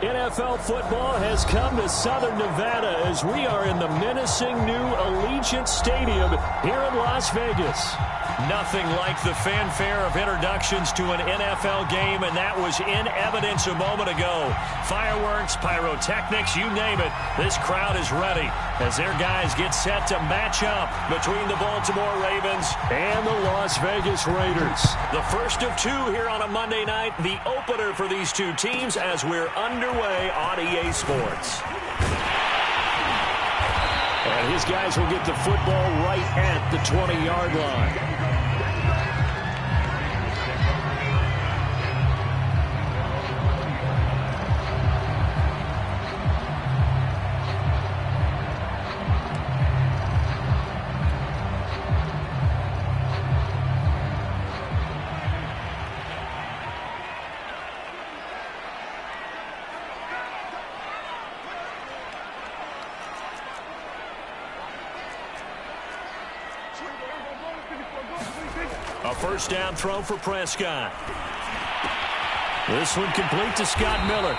NFL football has come to Southern Nevada as we are in the menacing new Allegiant Stadium here in Las Vegas. Nothing like the fanfare of introductions to an NFL game, and that was in evidence a moment ago. Fireworks, pyrotechnics, you name it. This crowd is ready as their guys get set to match up between the Baltimore Ravens and the Las Vegas Raiders. The first of two here on a Monday night, the opener for these two teams as we're underway on EA Sports. And his guys will get the football right at the 20-yard line. A first down throw for Prescott. This one complete to Scott Miller.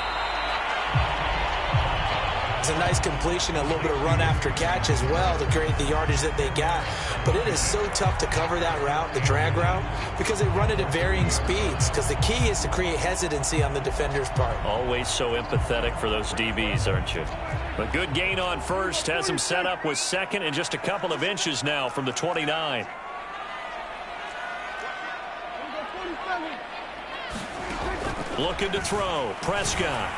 It's a nice completion, a little bit of run after catch as well to create the yardage that they got. But it is so tough to cover that route, the drag route, because they run it at varying speeds. Because the key is to create hesitancy on the defender's part. Always so empathetic for those DBs, aren't you? A good gain on first has him set up with second and just a couple of inches now from the 29. Looking to throw. Prescott.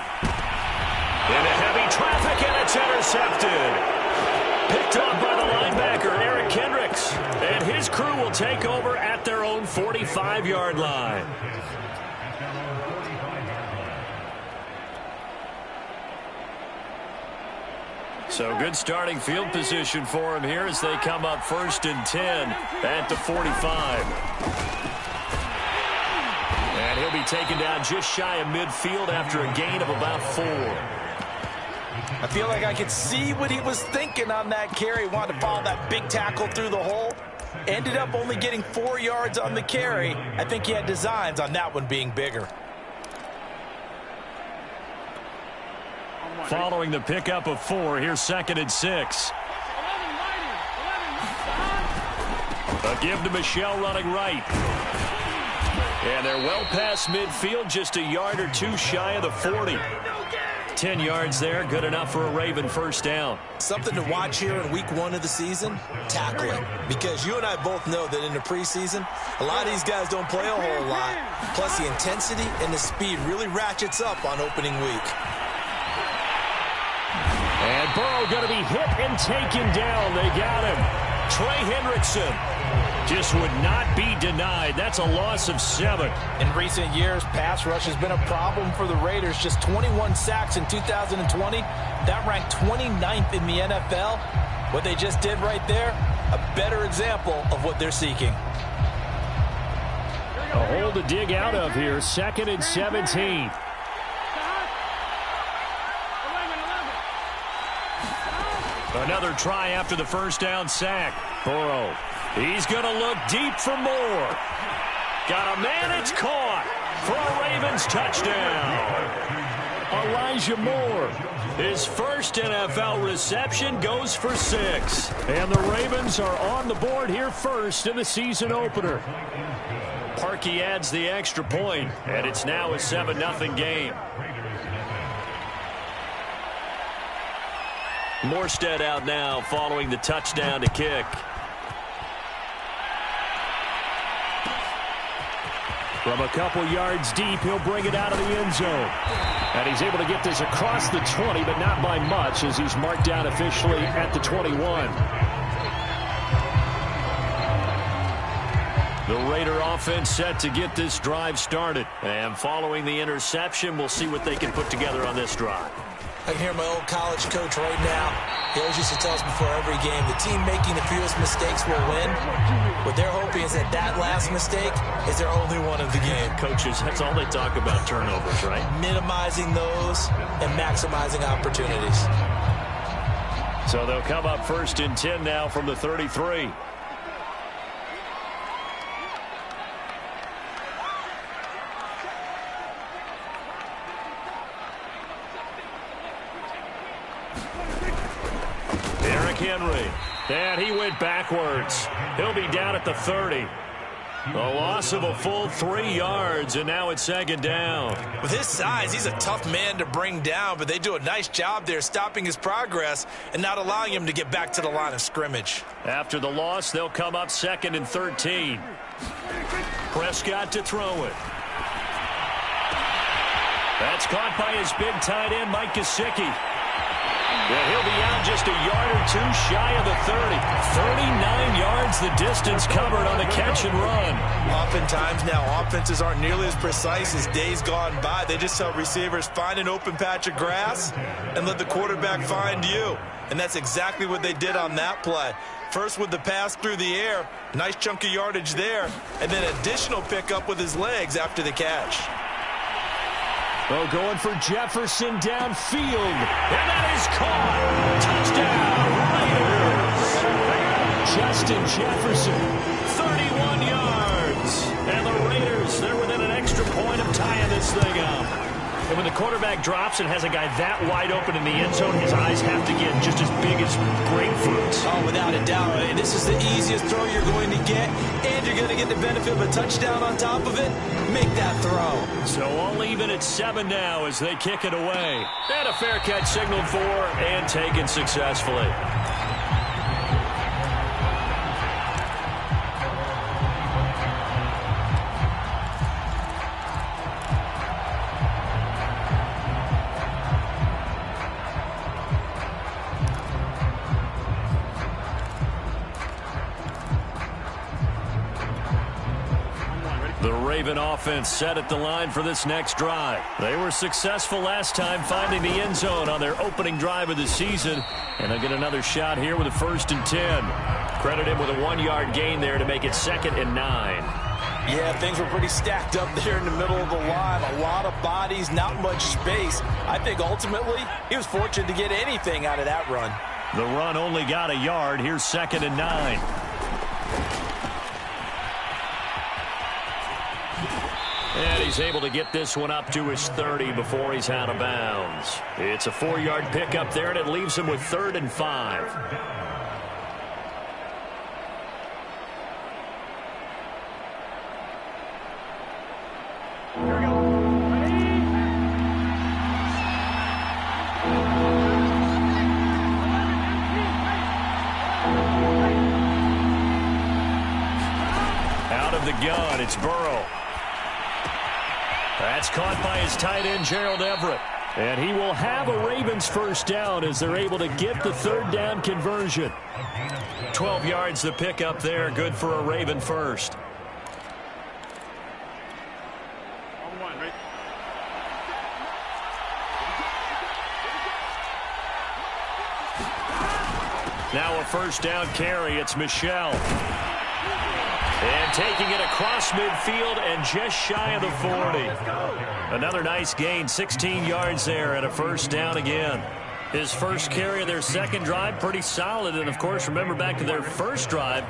Into heavy traffic, and it's intercepted. Picked up by the linebacker, Eric Kendricks. And his crew will take over at their own 45-yard line. So good starting field position for him here as they come up 1st and 10 at the 45. And he'll be taken down just shy of midfield after a gain of about 4. I feel like I could see what he was thinking on that carry. Wanted to follow that big tackle through the hole. Ended up only getting 4 yards on the carry. I think he had designs on that one being bigger. Following the pickup of 4, here's 2nd and 6. A give to Michel running right. And they're well past midfield, just a yard or two shy of the 40. 10 yards there, good enough for a Raven first down. Something to watch here in week 1 of the season, tackling. Because you and I both know that in the preseason, a lot of these guys don't play a whole lot. Plus the intensity and the speed really ratchets up on opening week. And Burrow going to be hit and taken down. They got him. Trey Hendrickson just would not be denied. That's a loss of 7. In recent years, pass rush has been a problem for the Raiders. Just 21 sacks in 2020. That ranked 29th in the NFL. What they just did right there, a better example of what they're seeking. A hole to dig out of here. 2nd and 17. Another try after the first down sack. Burrow. He's going to look deep for more. Got a man, it's caught for a Ravens touchdown. Elijah Moore, his first NFL reception, goes for 6. And the Ravens are on the board here first in the season opener. Parkey adds the extra point, and it's now a 7-0 game. Morstead out now following the touchdown to kick. From a couple yards deep, he'll bring it out of the end zone. And he's able to get this across the 20, but not by much as he's marked down officially at the 21. The Raider offense set to get this drive started. And following the interception, we'll see what they can put together on this drive. I can hear my old college coach right now. He always used to tell us before every game, the team making the fewest mistakes will win. What they're hoping is that that last mistake is their only one of the game. Coaches, that's all they talk about, turnovers, right? Minimizing those and maximizing opportunities. So they'll come up 1st and 10 now from the 33. Henry. And he went backwards. He'll be down at the 30. A loss of a full 3 yards, and now it's second down. With his size, he's a tough man to bring down, but they do a nice job there stopping his progress and not allowing him to get back to the line of scrimmage. After the loss, they'll come up 2nd and 13. Prescott to throw it. That's caught by his big tight end, Mike Gesicki. Yeah, he'll be out just a yard or two shy of the 30. 39 yards the distance covered on the catch and run. Oftentimes now, offenses aren't nearly as precise as days gone by. They just tell receivers, find an open patch of grass and let the quarterback find you. And that's exactly what they did on that play. First with the pass through the air, nice chunk of yardage there, and then additional pickup with his legs after the catch. Oh, going for Jefferson downfield. And that is caught. Touchdown, Raiders. Justin Jefferson, 31 yards. And the Raiders, they're within an extra point of tying this thing up. And when the quarterback drops and has a guy that wide open in the end zone, his eyes have to get just as big as grapefruits. Oh, without a doubt. And this is the easiest throw you're going to get, and you're going to get the benefit of a touchdown on top of it. Make that throw. So all even at 7 now as they kick it away. And a fair catch signaled for and taken successfully. Raven offense set at the line for this next drive. They were successful last time finding the end zone on their opening drive of the season, and they'll get another shot here with a 1st and 10. Credit him with a 1-yard gain there to make it 2nd and 9. Yeah, things were pretty stacked up there in the middle of the line. A lot of bodies, not much space. I think ultimately he was fortunate to get anything out of that run. The run only got a yard. Here's 2nd and 9. And he's able to get this one up to his 30 before he's out of bounds. It's a 4-yard pickup there, and it leaves him with 3rd and 5. Out of the gun, it's Burrow. That's caught by his tight end, Gerald Everett. And he will have a Ravens 1st down as they're able to get the 3rd down conversion. 12 yards the pickup there, good for a Raven 1st. Now a 1st down carry, it's Michel. And taking it across midfield and just shy of the 40. Another nice gain, 16 yards there and a 1st down again. His first carry of their 2nd drive, pretty solid. And, of course, remember back to their 1st drive,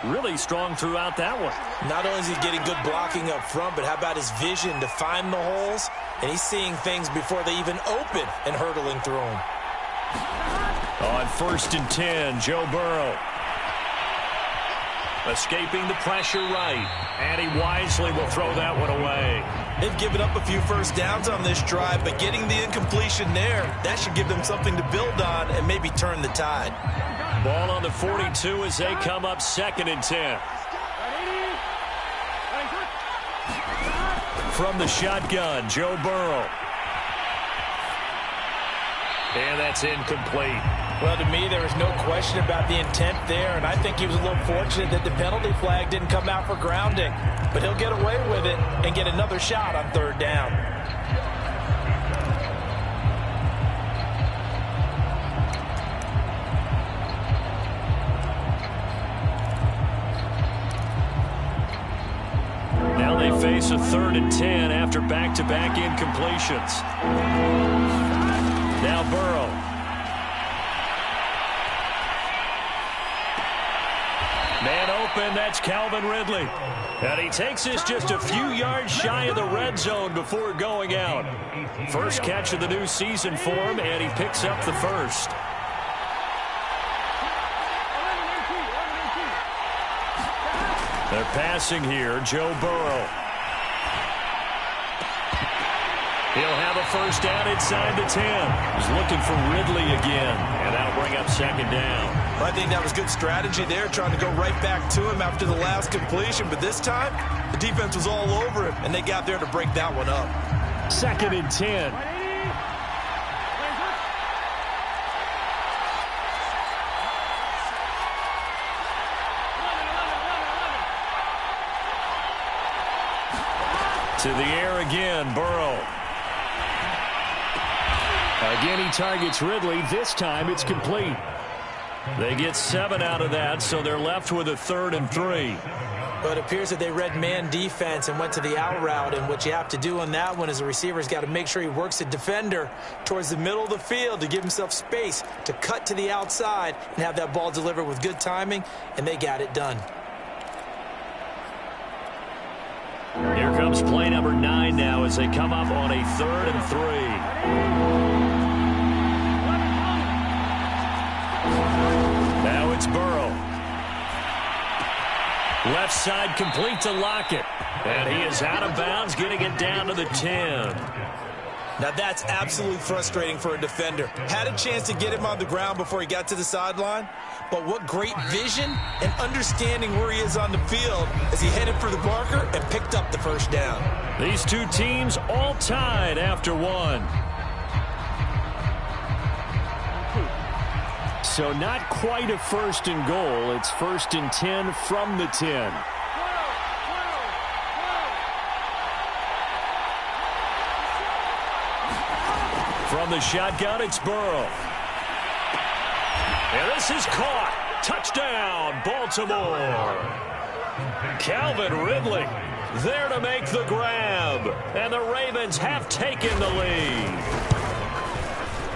really strong throughout that one. Not only is he getting good blocking up front, but how about his vision to find the holes? And he's seeing things before they even open and hurtling through them. On 1st and 10, Joe Burrow. Escaping the pressure right. And he wisely will throw that one away. They've given up a few 1st downs on this drive, but getting the incompletion there, that should give them something to build on and maybe turn the tide. Ball on the 42 as they come up 2nd and 10. From the shotgun, Joe Burrow. And that's incomplete. Well, to me, there is no question about the intent there, and I think he was a little fortunate that the penalty flag didn't come out for grounding. But he'll get away with it and get another shot on 3rd down. Now they face a 3rd and 10 after back-to-back incompletions. Now Burrow. Man open, that's Calvin Ridley. And he takes this just a few yards shy of the red zone before going out. First catch of the new season for him, and he picks up the 1st. They're passing here. Joe Burrow. He'll have a first down inside the 10. He's looking for Ridley again, and that'll bring up second down. Well, I think that was good strategy there, trying to go right back to him after the last completion. But this time, the defense was all over him, and they got there to break that one up. Second and 10. To the air again, Burrow. Again, he targets Ridley. This time it's complete. They get 7 out of that, so they're left with a 3rd and 3. But it appears that they read man defense and went to the out route. And what you have to do on that one is the receiver's got to make sure he works the defender towards the middle of the field to give himself space to cut to the outside and have that ball delivered with good timing, and they got it done. Here comes play number 9 now as they come up on a 3rd and 3. Now it's Burrow. Left side complete to Lockett. And he is out of bounds, getting it down to the 10. Now that's absolutely frustrating for a defender. Had a chance to get him on the ground before he got to the sideline, but what great vision and understanding where he is on the field as he headed for the marker and picked up the first down. These two teams all tied after 1. So not quite a 1st and goal. It's 1st and 10 from the 10. From the shotgun, it's Burrow. And this is caught. Touchdown, Baltimore. Calvin Ridley there to make the grab. And the Ravens have taken the lead.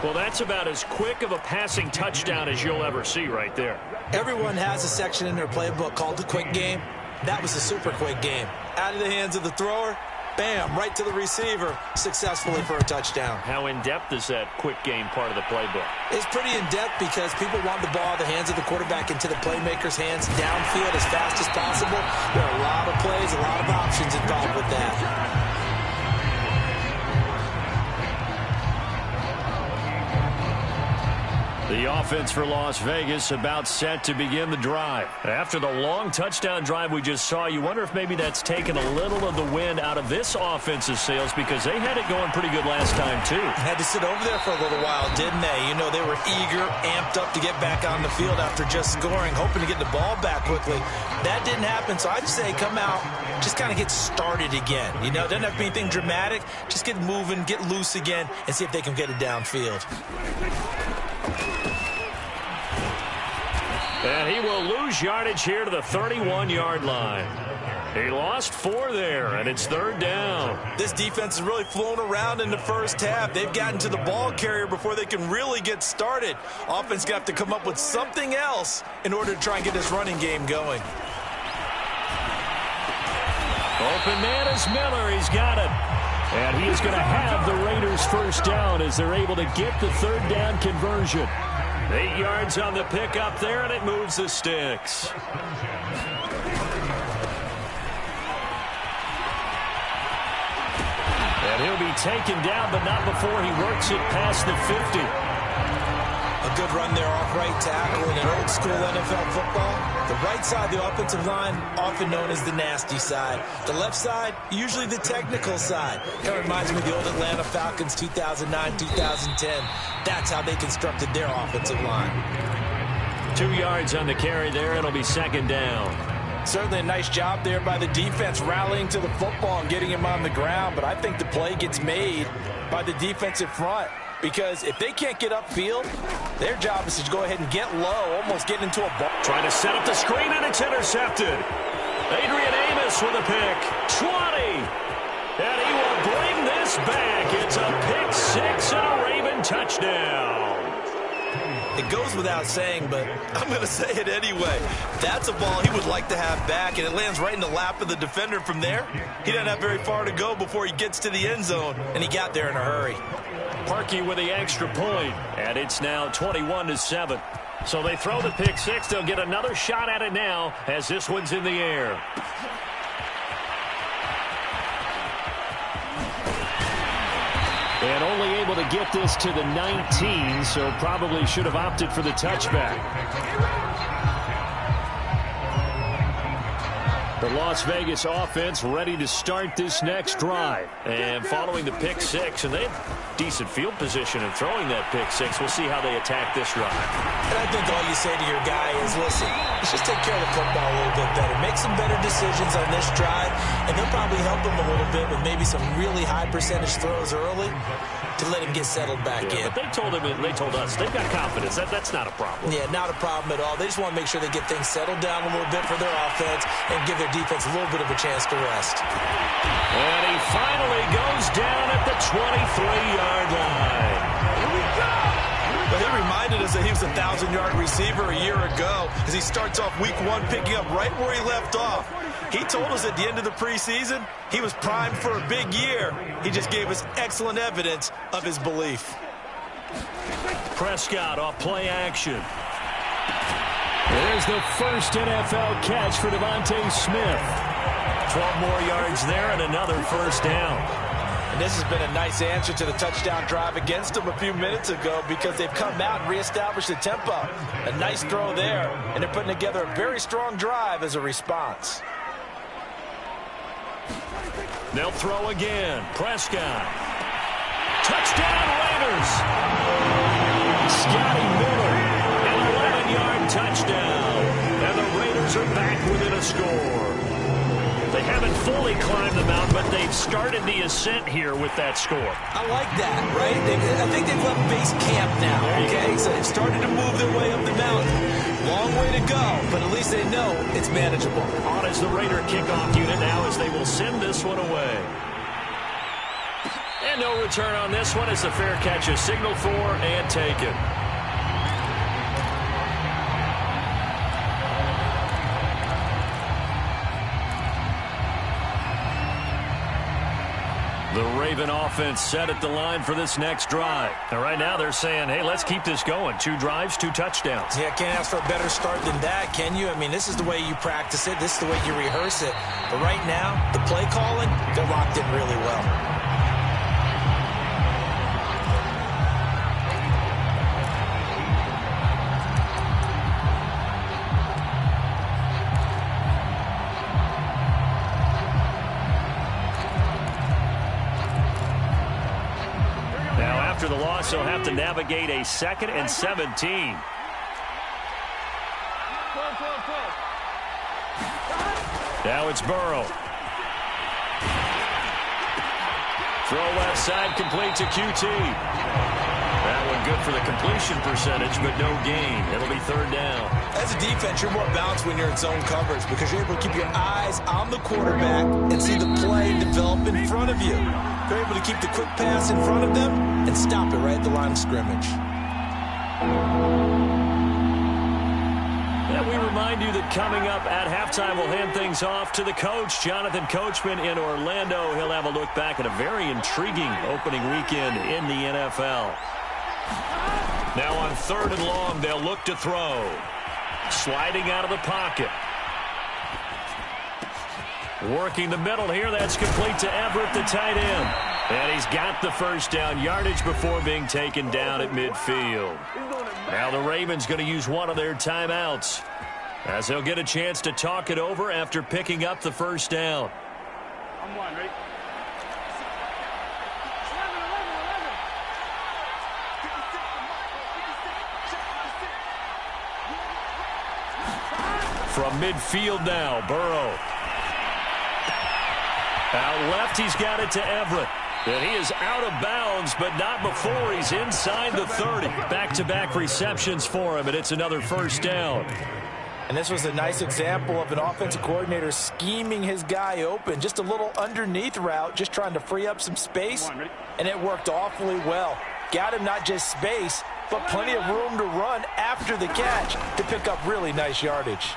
Well, that's about as quick of a passing touchdown as you'll ever see right there. Everyone has a section in their playbook called the quick game. That was a super quick game. Out of the hands of the thrower, bam, right to the receiver, successfully for a touchdown. How in-depth is that quick game part of the playbook? It's pretty in-depth because people want the ball in the hands of the quarterback into the playmaker's hands downfield as fast as possible. There are a lot of plays, a lot of options involved with that. The offense for Las Vegas about set to begin the drive. After the long touchdown drive we just saw, you wonder if maybe that's taken a little of the wind out of this offense's sails because they had it going pretty good last time, too. Had to sit over there for a little while, didn't they? You know, they were eager, amped up to get back on the field after just scoring, hoping to get the ball back quickly. That didn't happen, so I'd say come out, just kind of get started again. You know, doesn't have to be anything dramatic. Just get moving, get loose again, and see if they can get it downfield. And he will lose yardage here to the 31-yard line. He lost 4 there, and it's 3rd down. This defense has really flown around in the first half. They've gotten to the ball carrier before they can really get started. Offense got to have to come up with something else in order to try and get this running game going. Open man is Miller. He's got it. And he is going to have the Raiders' first down as they're able to get the 3rd down conversion. 8 yards on the pickup there, and it moves the sticks. And he'll be taken down, but not before he works it past the 50. A good run there off right tackle in an old-school NFL football. The right side, the offensive line, often known as the nasty side. The left side, usually the technical side. That reminds me of the old Atlanta Falcons 2009-2010. That's how they constructed their offensive line. 2 yards on the carry there. It'll be 2nd down. Certainly a nice job there by the defense rallying to the football and getting him on the ground. But I think the play gets made by the defensive front. Because if they can't get upfield, their job is to go ahead and get low, almost get into a ball. Trying to set up the screen, and it's intercepted. Adrian Amos with a pick. 20. And he will bring this back. It's a pick 6 and a Raven touchdown. It goes without saying, but I'm going to say it anyway. That's a ball he would like to have back, and it lands right in the lap of the defender from there. He doesn't have very far to go before he gets to the end zone, and he got there in a hurry. Parkey with the extra point, and it's now 21-7. So they throw the pick six. They'll get another shot at it now as this one's in the air. And only able to get this to the 19, so probably should have opted for the touchback. The Las Vegas offense ready to start this next drive. And following the pick six, and they have decent field position in throwing that pick six. We'll see how they attack this drive. And I think all you say to your guy is, listen, let's just take care of the football a little bit better. Make some better decisions on this drive, and they'll probably help him a little bit with maybe some really high percentage throws early to let him get settled back in. But they told us they've got confidence. That's not a problem. Yeah, not a problem at all. They just want to make sure they get things settled down a little bit for their offense and give their defense a little bit of a chance to rest. And he finally goes down at the 23-yard line. Here we go. But he reminded us that he was a 1,000-yard receiver a year ago as he starts off week one picking up right where he left off. He told us at the end of the preseason he was primed for a big year. He just gave us excellent evidence of his belief. Prescott off play action. There's the first NFL catch for Devontae Smith. 12 more yards there and another first down. And this has been a nice answer to the touchdown drive against them a few minutes ago because they've come out and reestablished the tempo. A nice throw there, and they're putting together a very strong drive as a response. They'll throw again. Prescott. Touchdown Raiders. Scotty Miller. An 11-yard touchdown. And the Raiders are back within a score. They haven't fully climbed the mountain, but they've started the ascent here with that score. I like that, right? I think they've left base camp now, okay? So they've started to move their way up the mountain. Long way to go, but at least they know it's manageable. On is the Raider kickoff unit now as they will send this one away. And no return on this one as the fair catch is signaled for and taken. The Raven offense set at the line for this next drive. And right now they're saying, hey, let's keep this going. 2 drives, 2 touchdowns. Yeah, can't ask for a better start than that, can you? I mean, this is the way you practice it. This is the way you rehearse it. But right now, the play calling, they're locked in really well. After the loss, they'll have to navigate a 2nd and 17. Now it's Burrow. Throw left side, complete to QT. That one good for the completion percentage, but no gain. It'll be 3rd down. As a defense, you're more balanced when you're in zone coverage because you're able to keep your eyes on the quarterback and see the play develop in front of you. You're able to keep the quick pass in front of them and stop it right at the line of scrimmage. And we remind you that coming up at halftime, we'll hand things off to the coach, Jonathan Coachman in Orlando. He'll have a look back at a very intriguing opening weekend in the NFL. Now on 3rd and long, they'll look to throw. Sliding out of the pocket. Working the middle here. That's complete to Everett, the tight end. And he's got the first down yardage before being taken down at midfield. Now the Ravens going to use one of their timeouts as they'll get a chance to talk it over after picking up the first down. I'm one, ready? From midfield now, Burrow. Out left, he's got it to Everett. And he is out of bounds, but not before he's inside the 30. Back-to-back receptions for him, and it's another first down. And this was a nice example of an offensive coordinator scheming his guy open. Just a little underneath route, just trying to free up some space, and it worked awfully well. Got him not just space, but plenty of room to run after the catch to pick up really nice yardage.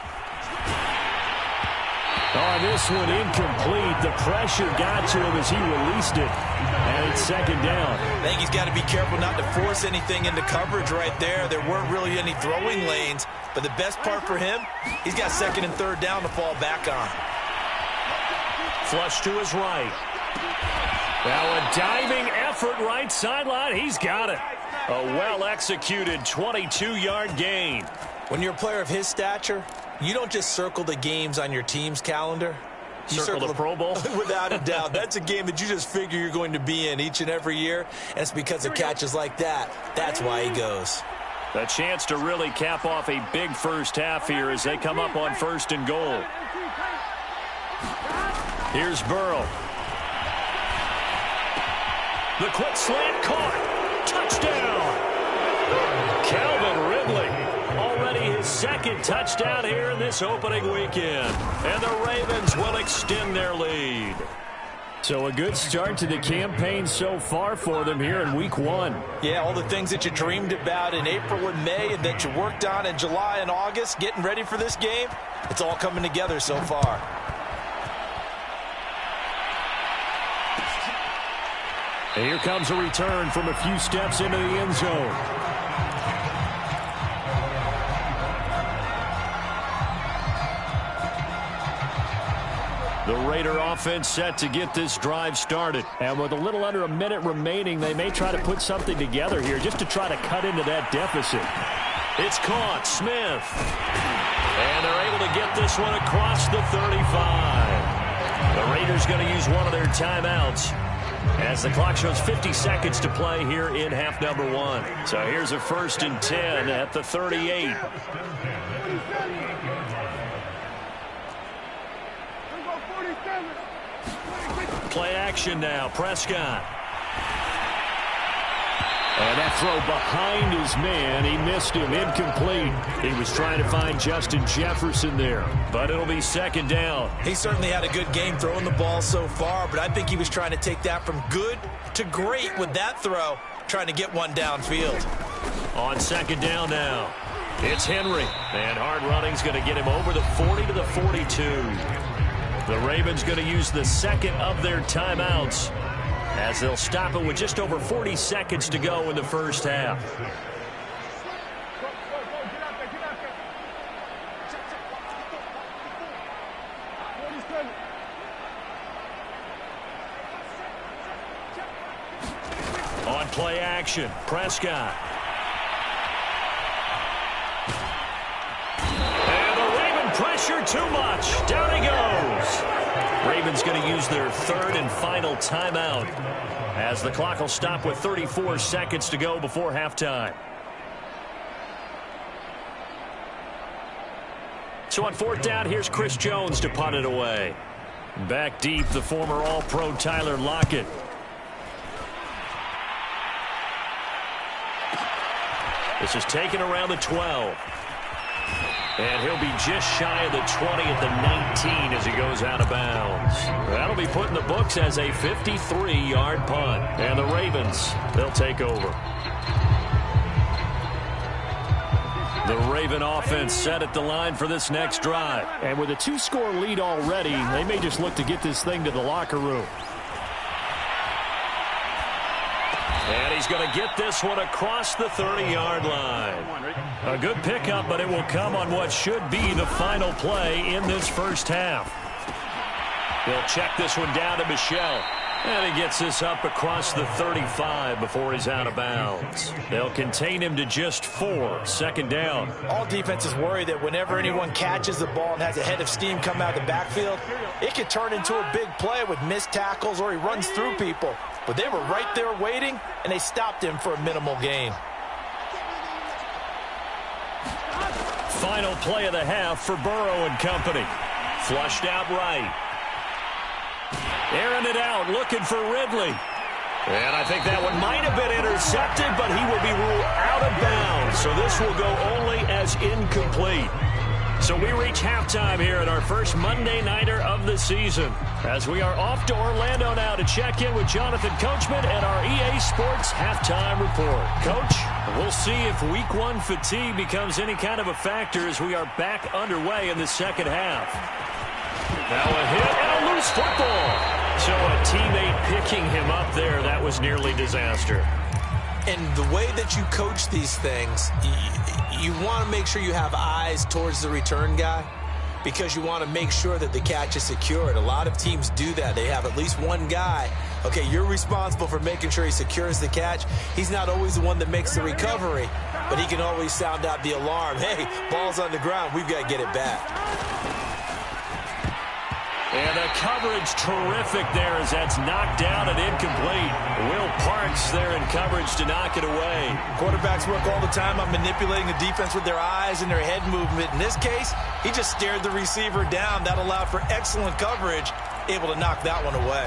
Oh, this one incomplete. The pressure got to him as he released it. And it's second down. I think he's got to be careful not to force anything into coverage right there. There weren't really any throwing lanes. But the best part for him, he's got second and third down to fall back on. Flush to his right. Now a diving effort right sideline. He's got it. A well-executed 22-yard gain. When you're a player of his stature, you don't just circle the games on your team's calendar. You circle the Pro Bowl? Without a doubt. That's a game that you just figure you're going to be in each and every year. And it's because of catches like that. That's why he goes. A chance to really cap off a big first half here as they come up on 1st and goal. Here's Burrow. The quick slant caught. Touchdown. Calvin Ridley. Already his second touchdown here in this opening weekend. And the Ravens will extend their lead. So a good start to the campaign so far for them here in week 1. Yeah, all the things that you dreamed about in April and May and that you worked on in July and August, getting ready for this game, it's all coming together so far. And here comes a return from a few steps into the end zone. The Raider offense set to get this drive started. And with a little under a minute remaining, they may try to put something together here just to try to cut into that deficit. It's caught. Smith. And they're able to get this one across the 35. The Raiders going to use one of their timeouts as the clock shows 50 seconds to play here in half number 1. So here's a 1st and 10 at the 38. Play action now. Prescott. And that throw behind his man. He missed him. Incomplete. He was trying to find Justin Jefferson there. But it'll be second down. He certainly had a good game throwing the ball so far, but I think he was trying to take that from good to great with that throw, trying to get one downfield. On second down now. It's Henry. And hard running's going to get him over the 40 to the 42. The Ravens going to use the second of their timeouts as they'll stop it with just over 40 seconds to go in the first half. On play action, Prescott. And the Raven pressure too much. Down he goes. Ravens going to use their third and final timeout as the clock will stop with 34 seconds to go before halftime. So on 4th down, here's Chris Jones to punt it away. Back deep, the former All-Pro Tyler Lockett. This is taken around the 12. And he'll be just shy of the 20 at the 19 as he goes out of bounds. That'll be put in the books as a 53-yard punt. And the Ravens, they'll take over. The Raven offense set at the line for this next drive. And with a 2-score lead already, they may just look to get this thing to the locker room. And he's going to get this one across the 30-yard line. A good pickup, but it will come on what should be the final play in this first half. They'll check this one down to Michel. And he gets this up across the 35 before he's out of bounds. They'll contain him to just 4. Second down. All defenses worry that whenever anyone catches the ball and has a head of steam come out of the backfield, it could turn into a big play with missed tackles or he runs through people. But they were right there waiting, and they stopped him for a minimal gain. Final play of the half for Burrow and company. Flushed out right. Airing it out, looking for Ridley. And I think that one might have been intercepted, but he will be ruled out of bounds. So this will go only as incomplete. So we reach halftime here in our first Monday Nighter of the season, as we are off to Orlando now to check in with Jonathan Coachman and our EA Sports Halftime Report. Coach, we'll see if Week 1 fatigue becomes any kind of a factor as we are back underway in the second half. Now a hit and a loose football. So a teammate picking him up there, that was nearly disaster. And the way that you coach these things, you want to make sure you have eyes towards the return guy because you want to make sure that the catch is secured. A lot of teams do that. They have at least one guy. Okay, you're responsible for making sure he secures the catch. He's not always the one that makes the recovery, but he can always sound out the alarm. Hey, ball's on the ground. We've got to get it back. And the coverage terrific there as that's knocked down and incomplete. Will Parks there in coverage to knock it away. Quarterbacks work all the time on manipulating the defense with their eyes and their head movement. In this case, he just stared the receiver down. That allowed for excellent coverage, able to knock that one away.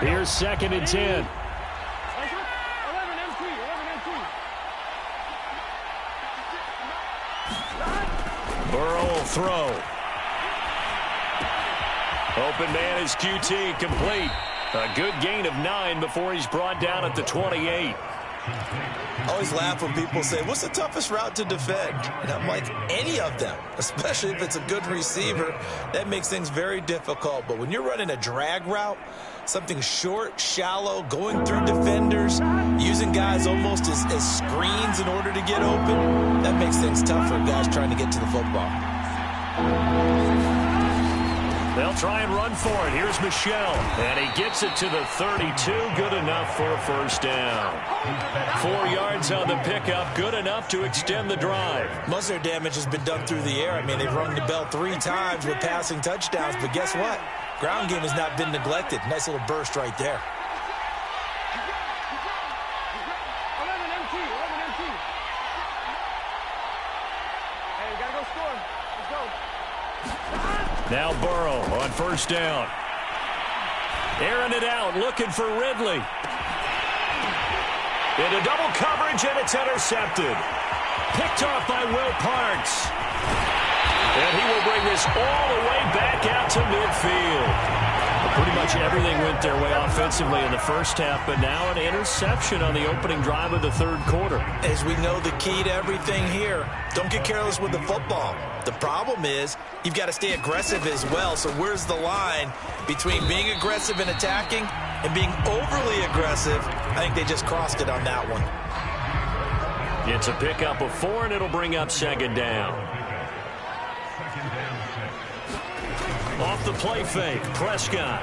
Here's 2nd and 10. Burrow will throw. Open man is QT, complete. A good gain of 9 before he's brought down at the 28. I always laugh when people say, what's the toughest route to defend? And I'm like, any of them, especially if it's a good receiver. That makes things very difficult. But when you're running a drag route, something short, shallow, going through defenders, using guys almost as screens in order to get open, that makes things tough for guys trying to get to the football. They'll try and run for it. Here's Michel. And he gets it to the 32. Good enough for a first down. 4 yards on the pickup. Good enough to extend the drive. Most of their damage has been done through the air. I mean, they've rung the bell 3 times with passing touchdowns. But guess what? Ground game has not been neglected. Nice little burst right there. Now Burrow on first down. Airing it out, looking for Ridley. Into double coverage, and it's intercepted. Picked off by Will Parks. And he will bring this all the way back out to midfield. Pretty much everything went their way offensively in the first half, but now an interception on the opening drive of the third quarter. As we know, the key to everything here, don't get careless with the football. The problem is you've got to stay aggressive as well. So where's the line between being aggressive and attacking and being overly aggressive? I think they just crossed it on that one. It's a pickup of 4, and it'll bring up 2nd down. Off the play fake, Prescott.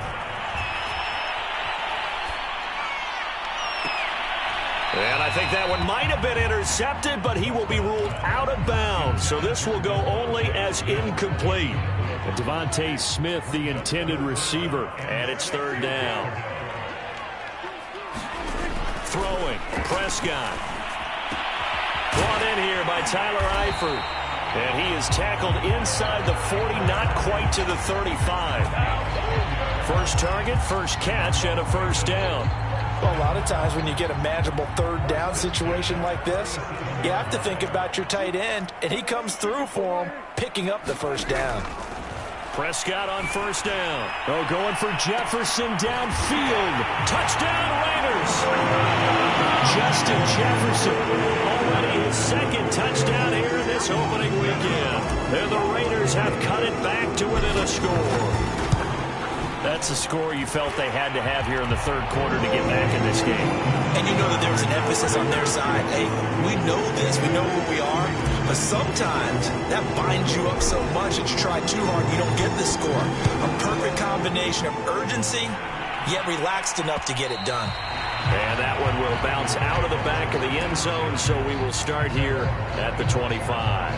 And I think that one might have been intercepted, but he will be ruled out of bounds. So this will go only as incomplete. And Devontae Smith, the intended receiver, and it's 3rd down. Throwing, Prescott. Brought in here by Tyler Eifert. And he is tackled inside the 40, not quite to the 35. First target, first catch, and a first down. Well, a lot of times when you get a manageable 3rd down situation like this, you have to think about your tight end, and he comes through for him, picking up the first down. Prescott on first down. Oh, going for Jefferson downfield. Touchdown, Raiders. Justin Jefferson, already his 2nd touchdown here in this opening weekend. And the Raiders have cut it back to within a score. That's a score you felt they had to have here in the third quarter to get back in this game. And you know that there was an emphasis on their side. Hey, we know this. We know who we are. But sometimes that binds you up so much that you try too hard, you don't get the score. A perfect combination of urgency, yet relaxed enough to get it done. And that one will bounce out of the back of the end zone, so we will start here at the 25.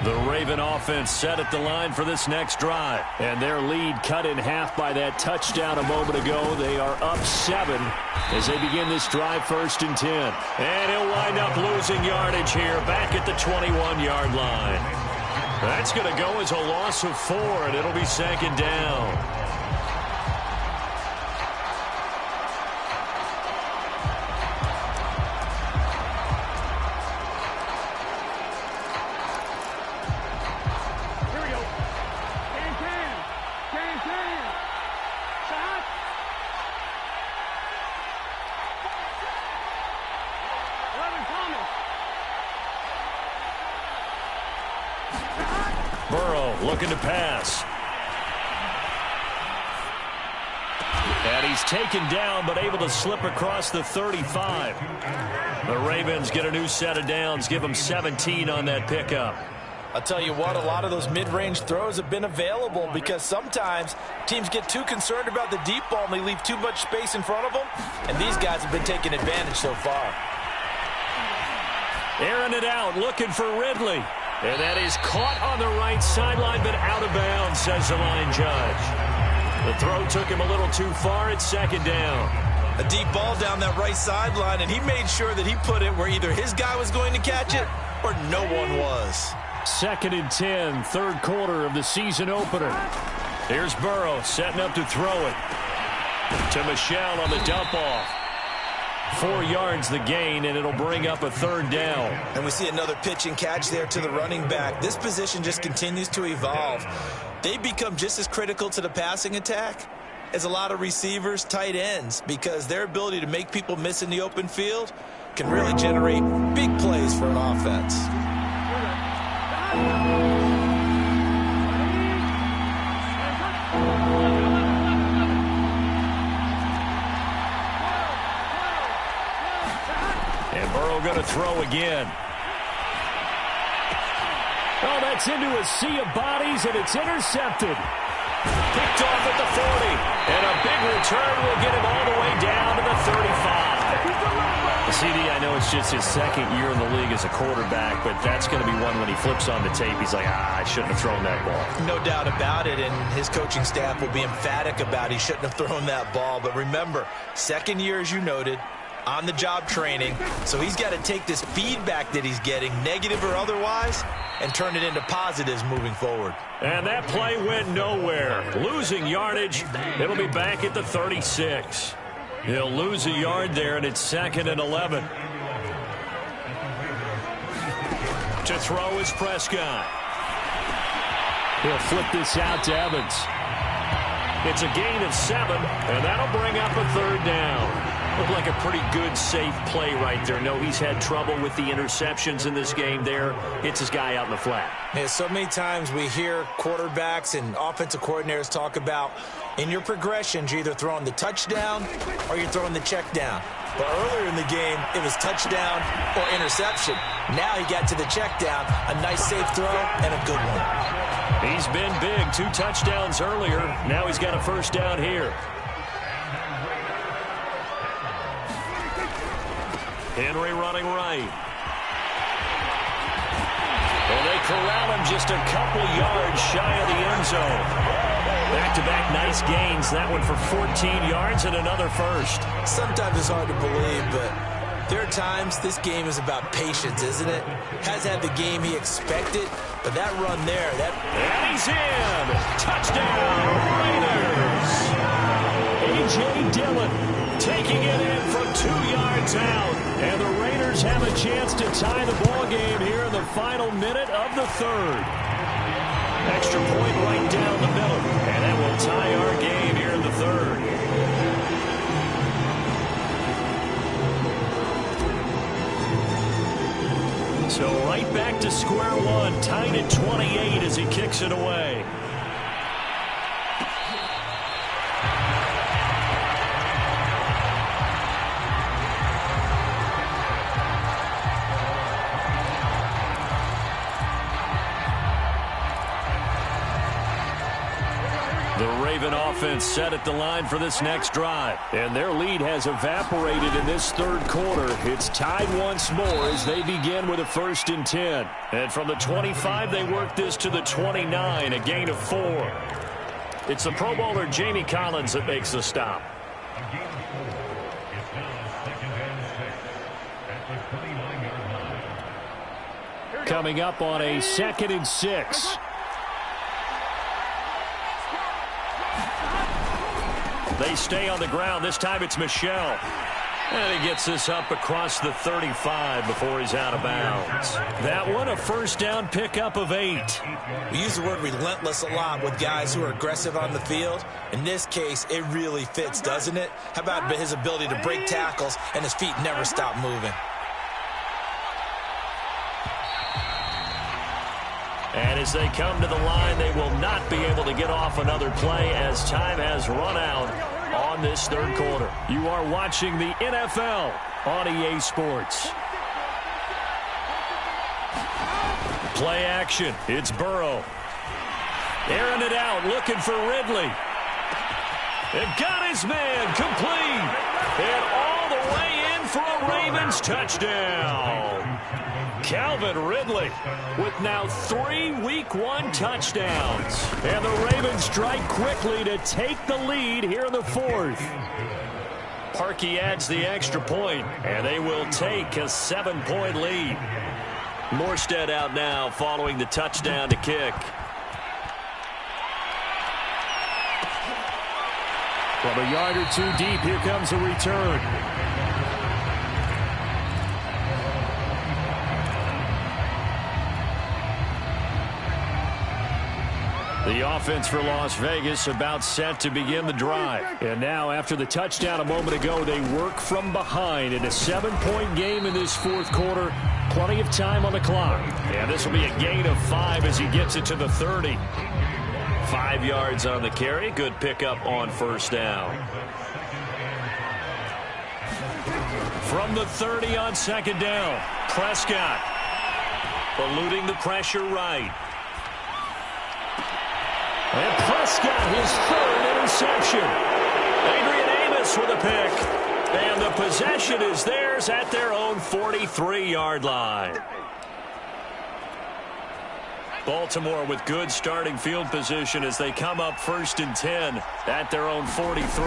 The Raven offense set at the line for this next drive. And their lead cut in half by that touchdown a moment ago. They are up 7 as they begin this drive, 1st and 10. And he'll wind up losing yardage here back at the 21-yard line. That's going to go as a loss of 4, and it'll be 2nd down. Burrow looking to pass. And he's taken down, but able to slip across the 35. The Ravens get a new set of downs, give them 17 on that pickup. I'll tell you what, a lot of those mid-range throws have been available because sometimes teams get too concerned about the deep ball and they leave too much space in front of them, and these guys have been taking advantage so far. Airing it out, looking for Ridley. And that is caught on the right sideline, but out of bounds, says the line judge. The throw took him a little too far. It's second down. A deep ball down that right sideline, and he made sure that he put it where either his guy was going to catch it or no one was. Second and 10, third quarter of the season opener. Here's Burrow setting up to throw it. To Michel on the dump off. 4 yards the gain, and it'll bring up a third down. And we see another pitch and catch there to the running back. This position just continues to evolve. They become just as critical to the passing attack as a lot of receivers, tight ends, because their ability to make people miss in the open field can really generate big plays for an offense. And Burrow going to throw again. Oh, that's into a sea of bodies, and it's intercepted. Picked off at the 40. And a big return will get him all the way down to the 35. CD, I know it's just his second year in the league as a quarterback, but that's going to be one when he flips on the tape. He's like, I shouldn't have thrown that ball. No doubt about it, and his coaching staff will be emphatic about he shouldn't have thrown that ball. But remember, second year, as you noted, on-the-job training, so he's got to take this feedback that he's getting, negative or otherwise, and turn it into positives moving forward. And that play went nowhere. Losing yardage. It'll be back at the 36. He'll lose a yard there, and it's second and 11. To throw is Prescott. He'll flip this out to Evans. It's a gain of 7, and that'll bring up a third down. Looked like a pretty good, safe play right there. No, he's had trouble with the interceptions in this game there. Hits his guy out in the flat. Yeah, so many times we hear quarterbacks and offensive coordinators talk about in your progressions, you're either throwing the touchdown or you're throwing the check down. But earlier in the game, it was touchdown or interception. Now he got to the check down, a nice safe throw, and a good one. He's been big. 2 touchdowns earlier. Now he's got a first down here. Henry running right. Well, they corral him just a couple yards shy of the end zone. Back-to-back nice gains. That one for 14 yards and another first. Sometimes it's hard to believe, but there are times this game is about patience, isn't it? Has had the game he expected, but that run there, And he's in! Touchdown, Raiders! A.J. Dillon taking it in from 2 yards out. And the Raiders have a chance to tie the ball game here in the final minute of the third. Extra point right down the middle. And that will tie our game here in the third. So right back to square one. Tied at 28 as he kicks it away. Raven offense set at the line for this next drive. And their lead has evaporated in this third quarter. It's tied once more as they begin with a 1st and 10. And from the 25, they work this to the 29, a gain of 4. It's the Pro Bowler Jamie Collins that makes the stop. Coming up on a 2nd and 6. They stay on the ground. This time it's Michel. And he gets this up across the 35 before he's out of bounds. That one, a first down pickup of 8. We use the word relentless a lot with guys who are aggressive on the field. In this case, it really fits, doesn't it? How about his ability to break tackles and his feet never stop moving? And as they come to the line, they will not be able to get off another play as time has run out on this third quarter. You are watching the NFL on EA Sports. Play action. It's Burrow. Airing it out, looking for Ridley. And got his man complete. And all the way in for a Ravens touchdown. Calvin Ridley with now 3 Week 1 touchdowns. And the Ravens strike quickly to take the lead here in the fourth. Parkey adds the extra point, and they will take a 7-point lead. Morstead out now following the touchdown to kick. From a yard or two deep, here comes a return. The offense for Las Vegas about set to begin the drive. And now, after the touchdown a moment ago, they work from behind in a 7-point game in this fourth quarter. Plenty of time on the clock. And this will be a gain of 5 as he gets it to the 30. 5 yards on the carry. Good pickup on first down. From the 30 on second down, Prescott eluding the pressure right. And Prescott, his third interception. Adrian Amos with a pick. And the possession is theirs at their own 43-yard line. Baltimore with good starting field position as they come up 1st and 10 at their own 43.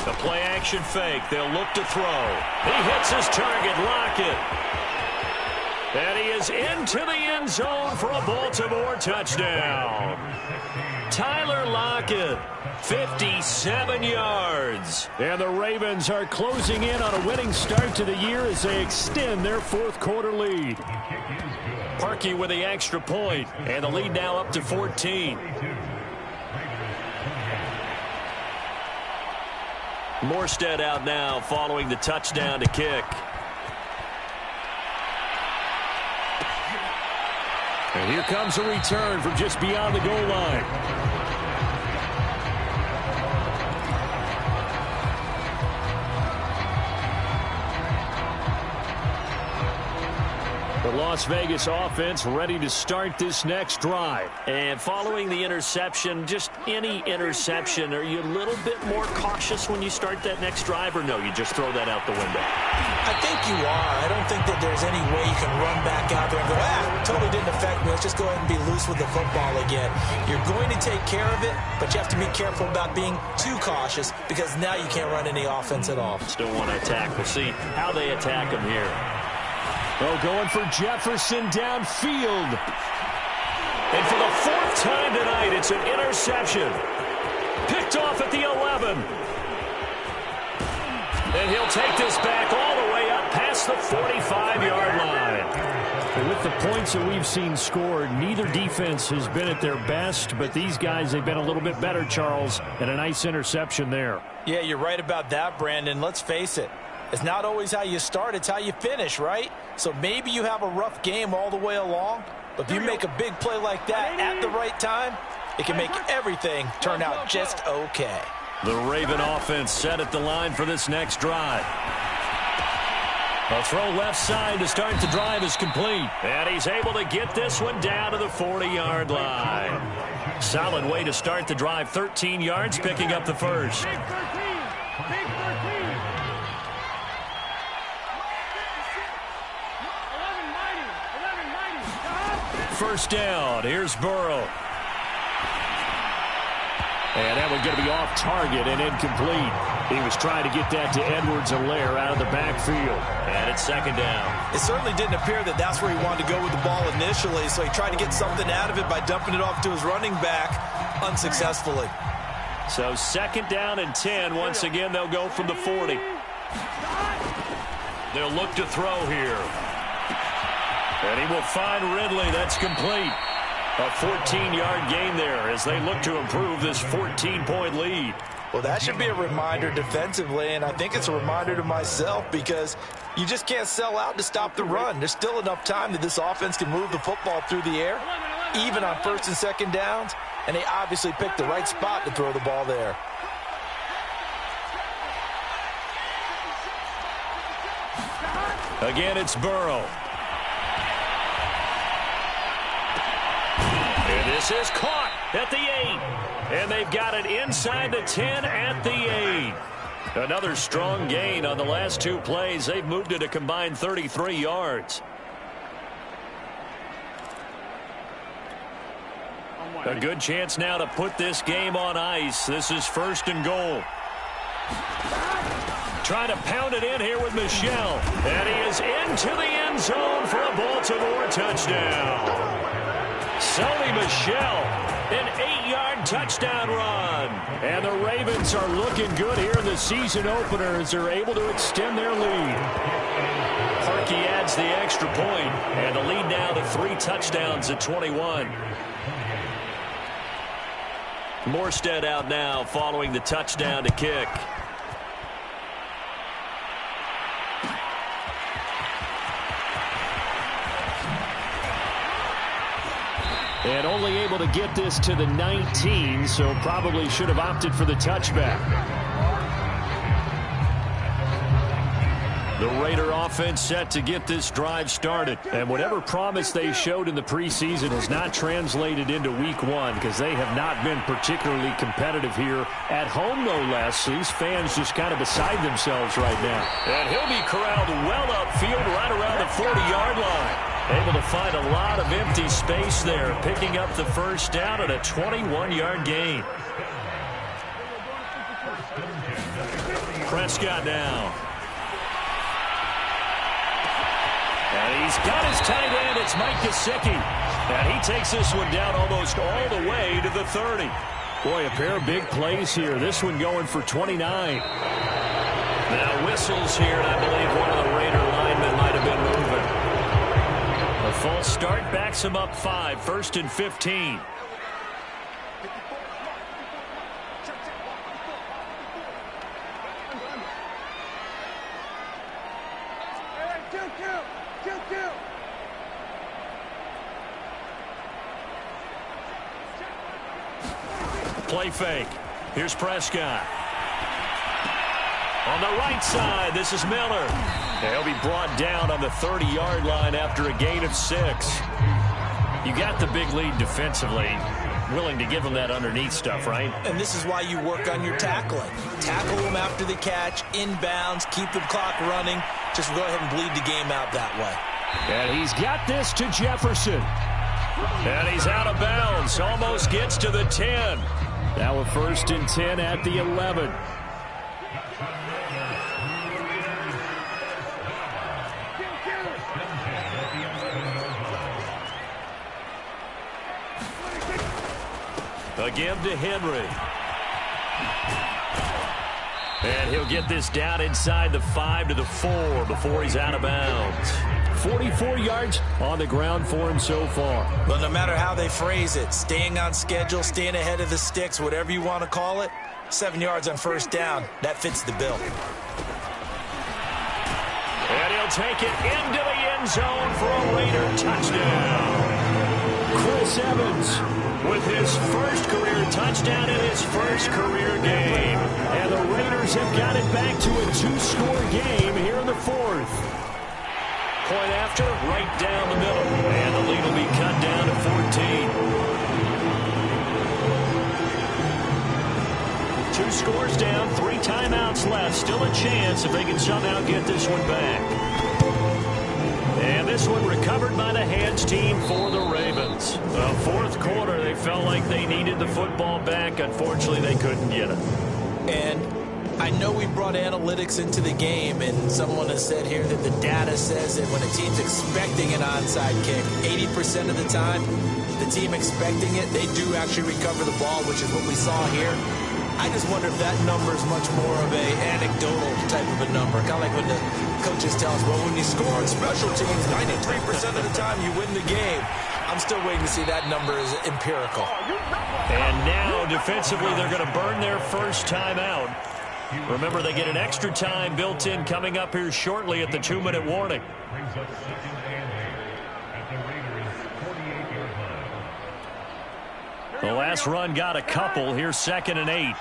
The play-action fake. They'll look to throw. He hits his target, Lockett. And he is into the end zone for a Baltimore touchdown. Tyler Lockett, 57 yards. And the Ravens are closing in on a winning start to the year as they extend their fourth quarter lead. Parkey with the extra point, and the lead now up to 14. Morstead out now following the touchdown to kick. And here comes a return from just beyond the goal line. The Las Vegas offense ready to start this next drive. And following the interception, just any interception, are you a little bit more cautious when you start that next drive, or no, you just throw that out the window? I think you are. I don't think that there's any way you can run back out there and go, totally didn't affect me. Let's just go ahead and be loose with the football again. You're going to take care of it, but you have to be careful about being too cautious because now you can't run any offense at all. Still want to attack. We'll see how they attack him here. Oh, going for Jefferson downfield. And for the 4th time tonight, it's an interception. Picked off at the 11. And he'll take this back all the way up past the 45-yard line. And with the points that we've seen scored, neither defense has been at their best, but these guys, they've been a little bit better, Charles, and a nice interception there. Yeah, you're right about that, Brandon. Let's face it. It's not always how you start, it's how you finish, right? So maybe you have a rough game all the way along, but if you make a big play like that at the right time, it can make everything turn out just okay. The Raven offense set at the line for this next drive. A throw left side to start the drive is complete. And he's able to get this one down to the 40-yard line. Solid way to start the drive. 13 yards, picking up the first. First down. Here's Burrow. And that one's going to be off target and incomplete. He was trying to get that to Edwards-Helaire out of the backfield. And it's second down. It certainly didn't appear that that's where he wanted to go with the ball initially, so he tried to get something out of it by dumping it off to his running back unsuccessfully. So second down and 10. Once again, they'll go from the 40. They'll look to throw here. And he will find Ridley. That's complete. A 14-yard gain there as they look to improve this 14-point lead. Well, that should be a reminder defensively, and I think it's a reminder to myself because you just can't sell out to stop the run. There's still enough time that this offense can move the football through the air. even on first and second downs, and they obviously picked the right spot to throw the ball there. Again, it's Burrow. And this is caught at the 8. And they've got it inside the 10 at the 8. Another strong gain on the last 2 plays. They've moved it a combined 33 yards. A good chance now to put this game on ice. This is 1st and goal. Trying to pound it in here with Michel. And he is into the end zone for a Baltimore touchdown. Sony Michel, an 8-yard touchdown run. And the Ravens are looking good here in the season opener as they're able to extend their lead. Harkey adds the extra point, and the lead now to 3 touchdowns at 21. Morstead out now following the touchdown to kick. And only able to get this to the 19, so probably should have opted for the touchback. The Raider offense set to get this drive started. And whatever promise they showed in the preseason has not translated into week 1 because they have not been particularly competitive here at home, no less. These fans just kind of beside themselves right now. And he'll be corralled well upfield right around the 40-yard line. Able to find a lot of empty space there, picking up the first down at a 21-yard gain. Prescott now. And he's got his tight end. It's Mike Gesicki. And he takes this one down almost all the way to the 30. Boy, a pair of big plays here. This one going for 29. Now whistles here, and I believe one of the Raider linemen might have been moving. A false start backs him up 5, 1st and 15. Play fake. Here's Prescott. On the right side, this is Miller. He'll be brought down on the 30-yard line after a gain of 6. You got the big lead defensively. Willing to give them that underneath stuff, right? And this is why you work on your tackling. Tackle them after the catch, inbounds, keep the clock running. Just go ahead and bleed the game out that way. And he's got this to Jefferson. And he's out of bounds. Almost gets to the 10. Now a 1st and 10 at the 11. Again to Henry. And he'll get this down inside the 5 to the 4 before he's out of bounds. 44 yards on the ground for him so far. But no matter how they phrase it, staying on schedule, staying ahead of the sticks, whatever you want to call it, 7 yards on first down, that fits the bill. And he'll take it into the end zone for a Raider touchdown. Chris Evans with his first career touchdown in his first career game. And the Raiders have got it back to a 2-score game here in the 4th. Point after, right down the middle. And the lead will be cut down to 14. 2 scores down, 3 timeouts left. Still a chance if they can somehow get this one back. And this one recovered by the hands team for the Ravens. The 4th quarter, they felt like they needed the football back. Unfortunately, they couldn't get it. And I know we brought analytics into the game, and someone has said here that the data says that when a team's expecting an onside kick, 80% of the time, the team expecting it, they do actually recover the ball, which is what we saw here. I just wonder if that number is much more of a anecdotal type of a number. Kind of like when the coaches tell us, well, when you score on special teams, 93% of the time you win the game. I'm still waiting to see that number is empirical. And now, defensively, they're going to burn their first timeout. Remember, they get an extra time built in coming up here shortly at the 2-minute warning. The last run got a couple. Here's 2nd and 8.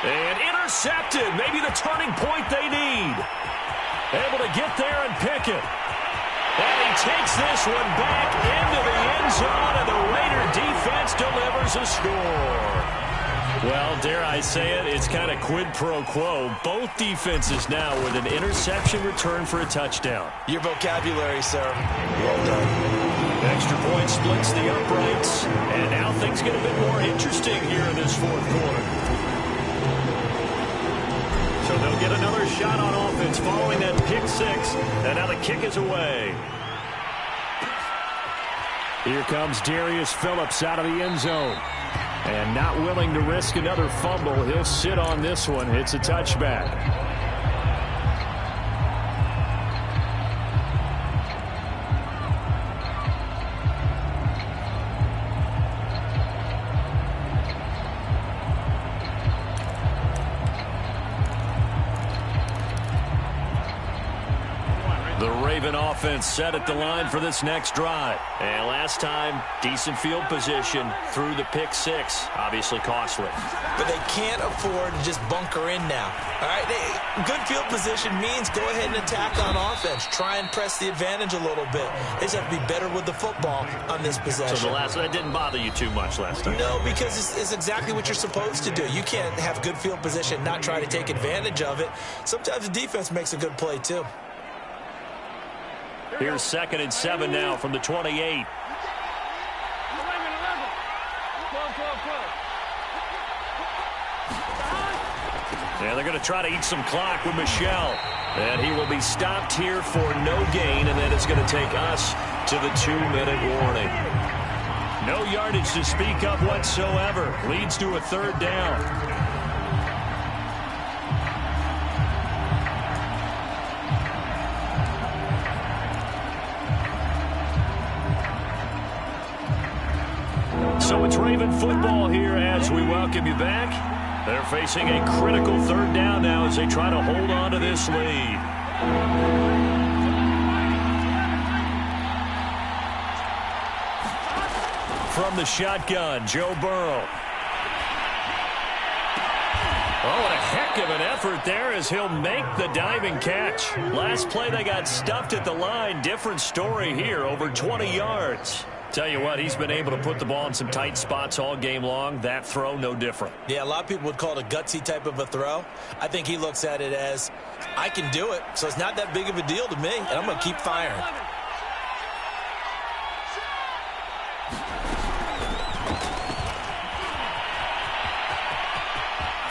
And intercepted. Maybe the turning point they need. Able to get there and pick it. And he takes this one back into the end zone, and the Raider defense delivers a score. Well, dare I say it, it's kind of quid pro quo. Both defenses now with an interception return for a touchdown. Your vocabulary, sir. Well done. Extra point splits the uprights, and now things get a bit more interesting here in this 4th quarter. So they'll get another shot on offense following that pick 6, and now the kick is away. Here comes Darius Phillips out of the end zone. And not willing to risk another fumble, he'll sit on this one. It's a touchback. The Raven offense set at the line for this next drive. And last time, decent field position through the pick 6. Obviously costly. But they can't afford to just bunker in now. All right, good field position means go ahead and attack on offense. Try and press the advantage a little bit. They just have to be better with the football on this possession. So that didn't bother you too much last time? No, because it's exactly what you're supposed to do. You can't have good field position and not try to take advantage of it. Sometimes the defense makes a good play, too. Here's 2nd and 7 now from the 28. Yeah, they're going to try to eat some clock with Michel. And he will be stopped here for no gain, and then it's going to take us to the 2-minute warning. No yardage to speak of whatsoever. Leads to a 3rd down. So it's Raven football here as we welcome you back. They're facing a critical 3rd down now as they try to hold on to this lead. From the shotgun, Joe Burrow. Oh, what a heck of an effort there as he'll make the diving catch. Last play they got stuffed at the line. Different story here, over 20 yards. Tell you what, he's been able to put the ball in some tight spots all game long. That throw, no different. Yeah, a lot of people would call it a gutsy type of a throw. I think he looks at it as, I can do it, so it's not that big of a deal to me, and I'm going to keep firing.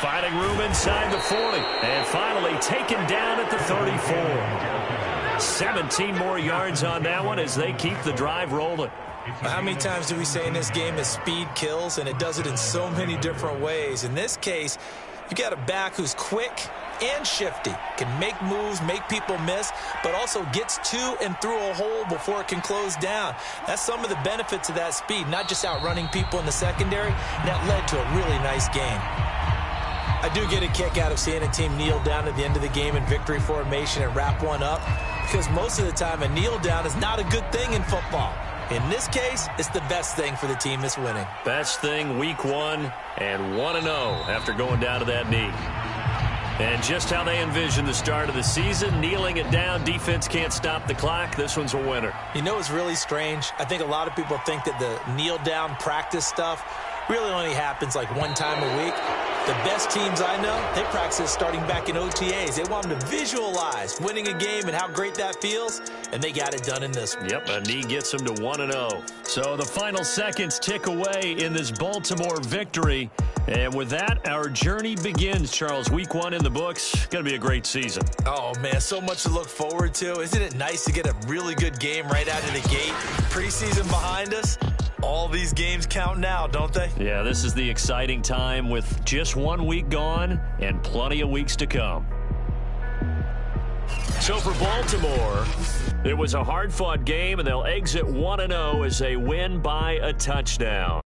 Finding room inside the 40, and finally taken down at the 34. 17 more yards on that one as they keep the drive rolling. How many times do we say in this game that speed kills, and it does it in so many different ways? In this case, you got a back who's quick and shifty, can make moves, make people miss, but also gets to and through a hole before it can close down. That's some of the benefits of that speed, not just outrunning people in the secondary, and that led to a really nice game. I do get a kick out of seeing a team kneel down at the end of the game in victory formation and wrap one up, because most of the time a kneel down is not a good thing in football. In this case, it's the best thing for the team that's winning. Best thing week 1 and 1-0 after going down to that knee. And just how they envision the start of the season, kneeling it down, defense can't stop the clock. This one's a winner. You know what's really strange? I think a lot of people think that the kneel down practice stuff really only happens like one time a week. The best teams I know, they practice starting back in OTAs. They want them to visualize winning a game and how great that feels, and they got it done in this one. Yep, a knee gets them to 1-0. So the final seconds tick away in this Baltimore victory. And with that, our journey begins, Charles. Week 1 in the books. Going to be a great season. Oh, man, so much to look forward to. Isn't it nice to get a really good game right out of the gate? Preseason behind us. All these games count now, don't they? Yeah, this is the exciting time with just 1 week gone and plenty of weeks to come. So for Baltimore, it was a hard-fought game, and they'll exit 1-0 as they win by a touchdown.